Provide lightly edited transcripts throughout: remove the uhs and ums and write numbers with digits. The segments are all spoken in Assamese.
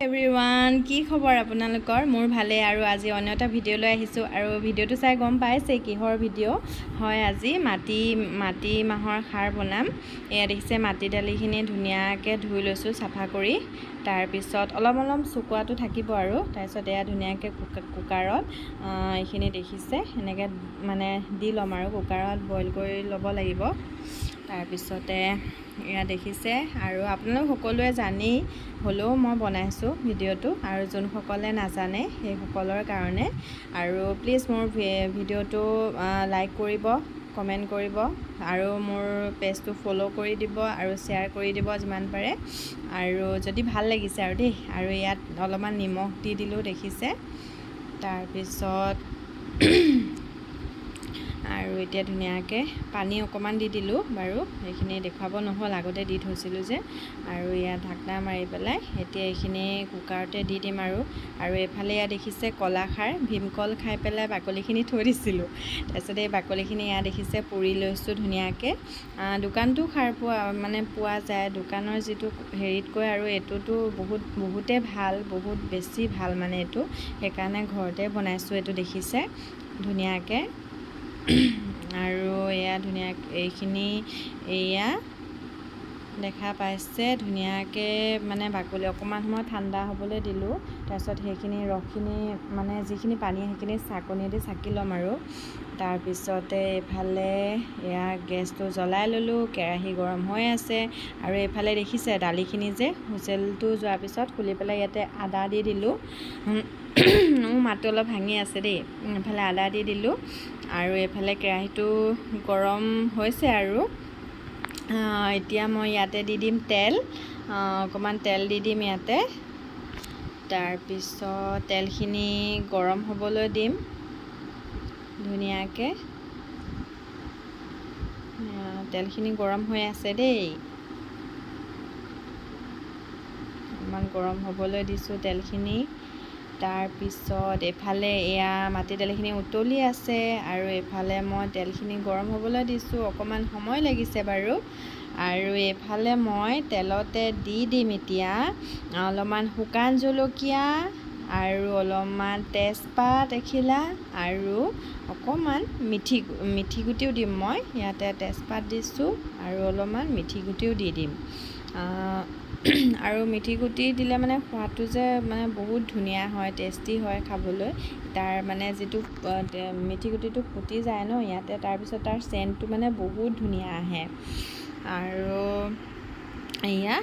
এভৰিৱান, কি খবৰ আপোনালোকৰ? মোৰ ভালে আৰু আজি অন্য এটা ভিডিঅ' লৈ আহিছোঁ আৰু ভিডিঅ'টো চাই গম পাইছে কিহৰ ভিডিঅ' হয়। আজি মাটি মাহৰ খাৰ বনাম। এয়া দেখিছে মাটি দালিখিনি ধুনীয়াকৈ ধুই লৈছোঁ চাফা কৰি। তাৰপিছত অলপ শুকোৱাটো থাকিব আৰু তাৰপিছত এয়া ধুনীয়াকৈ কুকাৰত এইখিনি দেখিছে এনেকৈ মানে দি ল'ম আৰু কুকাৰত বইল কৰি ল'ব লাগিব। তাৰপিছতে এয়া দেখিছে আৰু আপোনালোক সকলোৱে জানেই, হ'লেও মই বনাইছোঁ ভিডিঅ'টো আৰু যোনসকলে নাজানে সেইসকলৰ কাৰণে। আৰু প্লিজ মোৰ ভিডিঅ'টো লাইক কৰিব, কমেণ্ট কৰিব আৰু মোৰ পেজটো ফ'ল' কৰি দিব আৰু শ্বেয়াৰ কৰি দিব যিমান পাৰে। আৰু যদি ভাল লাগিছে আৰু দেই। আৰু ইয়াত অলপমান নিমখ দি দিলোঁ দেখিছে। তাৰপিছত আৰু এতিয়া ধুনীয়াকৈ পানী অকণমান দি দিলোঁ বাৰু, এইখিনি দেখুৱাব নহ'ল, আগতে দি থৈছিলোঁ যে। আৰু ইয়াত ঢাকনা মাৰি পেলাই এতিয়া এইখিনি কুকাৰতে দি দিম আৰু এইফালে ইয়াত দেখিছে কলাখাৰ, ভীমকল খাই পেলাই বাকলিখিনি থৈ দিছিলোঁ। তাৰপিছত এই বাকলিখিনি ইয়াত দেখিছে পুৰি লৈছোঁ ধুনীয়াকৈ। দোকানটো খাৰ পোৱা যায়, দোকানৰ যিটো হেৰিতকৈ আৰু এইটোতো বহুতে ভাল, বহুত বেছি ভাল মানে এইটো। সেইকাৰণে ঘৰতে বনাইছোঁ এইটো দেখিছে ধুনীয়াকৈ। আৰু এয়া ধুনীয়াকৈ এইখিনি এয়া দেখা পাইছে ধুনীয়াকৈ মানে বাকলি অকণমান সময় ঠাণ্ডা হ'বলৈ দিলোঁ। তাৰপিছত সেইখিনি ৰসখিনি মানে যিখিনি পানী সেইখিনি চাকনি দি চাকি ল'ম আৰু তাৰপিছতে এইফালে এয়া গেছটো জ্বলাই ল'লোঁ, কেৰাহী গৰম হৈ আছে। আৰু এইফালে দেখিছে দালিখিনি যে হুইচেলটো যোৱাৰ পিছত খুলি পেলাই ইয়াতে আদা দি দিলোঁ। মোৰ মাতটো অলপ ভাঙি আছে দেই। এইফালে আদা দি দিলোঁ আৰু এইফালে কেৰাহীটো গৰম হৈছে আৰু এতিয়া মই ইয়াতে দি দিম তেল, অকণমান তেল দি দিম ইয়াতে। তাৰপিছত তেলখিনি গৰম হ'বলৈ দিম ধুনীয়াকৈ। তেলখিনি গৰম হৈ আছে দেই, অকণমান গৰম হ'বলৈ দিছোঁ তেলখিনি। তাৰপিছত এইফালে এয়া মাটি দালিখিনি উতলি আছে আৰু এইফালে মই তেলখিনি গৰম হ'বলৈ দিছোঁ, অকণমান সময় লাগিছে বাৰু। আৰু এইফালে মই তেলতে দি দিম এতিয়া অলপমান শুকান জলকীয়া আৰু অলপমান তেজপাত এখিলা আৰু অকণমান মিঠি গুটিও দিম। মই ইয়াতে তেজপাত দিছোঁ আৰু অলপমান মিঠি গুটিও দি দিম। আৰু মিঠি গুটি দিলে মানে সোৱাদটো যে মানে বহুত ধুনীয়া হয়, টেষ্টি হয় খাবলৈ। তাৰ মানে যিটো মিঠি গুটিটো ফুটি যায় ন ইয়াতে, তাৰপিছত তাৰ চেণ্টটো মানে বহুত ধুনীয়া আহে। আৰু এয়া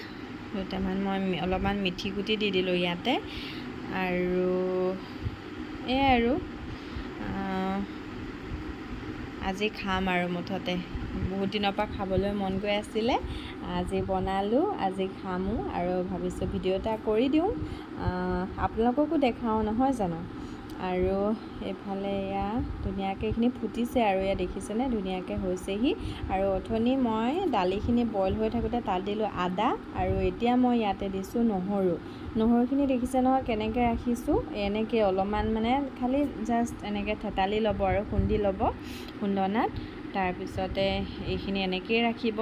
দুটামান মই অলপমান মিঠি গুটি দি দিলোঁ ইয়াতে। আৰু এয়াই আৰু আজি খাম আৰু মুঠতে বহুত দিনৰ পৰা খাবলৈ মন গৈ আছিলে, আজি বনালোঁ, আজি খামো আৰু ভাবিছোঁ ভিডিঅ' এটা কৰি দিওঁ, আপোনালোককো দেখাওঁ নহয় জানো। আৰু এইফালে এয়া ধুনীয়াকৈ এইখিনি ফুটিছে আৰু এয়া দেখিছেনে ধুনীয়াকৈ হৈছেহি। আৰু অথনি মই দালিখিনি বইল হৈ থাকোঁতে তাত দিলোঁ আদা আৰু এতিয়া মই ইয়াতে দিছোঁ নহৰুখিনি দেখিছে নহয় কেনেকৈ ৰাখিছোঁ। এনেকৈ অলপমান মানে খালি জাষ্ট এনেকৈ থেতালি ল'ব আৰু খুন্দি ল'ব খুন্দনাত। তাৰপিছতে এইখিনি এনেকৈয়ে ৰাখিব,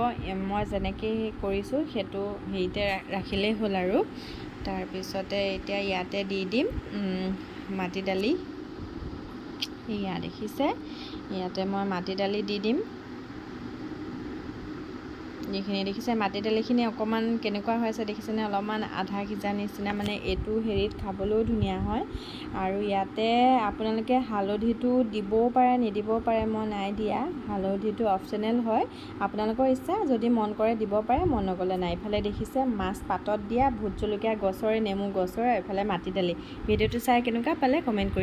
মই যেনেকৈ কৰিছোঁ সেইটো হেৰিতে ৰাখিলেই হ'ল আৰু। তাৰপিছতে এতিয়া ইয়াতে দি দিম মাটি দালি। এয়া দেখিছে ইয়াতে মই মাটি দালি দি দিম। এইখিনি দেখিছে মাটি দালিখিনি অকণমান কেনেকুৱা হৈছে দেখিছেনে, অলপমান আধা সিজা নিচিনা, মানে এইটো হেৰিত খাবলৈও ধুনীয়া হয়। আৰু ইয়াতে আপোনালোকে হালধিটো দিবও পাৰে নিদিবও পাৰে, মই নাই দিয়া। হালধিটো অপশ্যনেল হয়, আপোনালোকৰ ইচ্ছা, যদি মন কৰে দিব পাৰে, মন নগ'লে নাই। এইফালে দেখিছে মাছ পাতত দিয়া, ভোট জলকীয়া গছৰে, নেমু গছৰে, এইফালে মাটি দালি। ভিডিঅ'টো চাই কেনেকুৱা পালে কমেণ্ট কৰি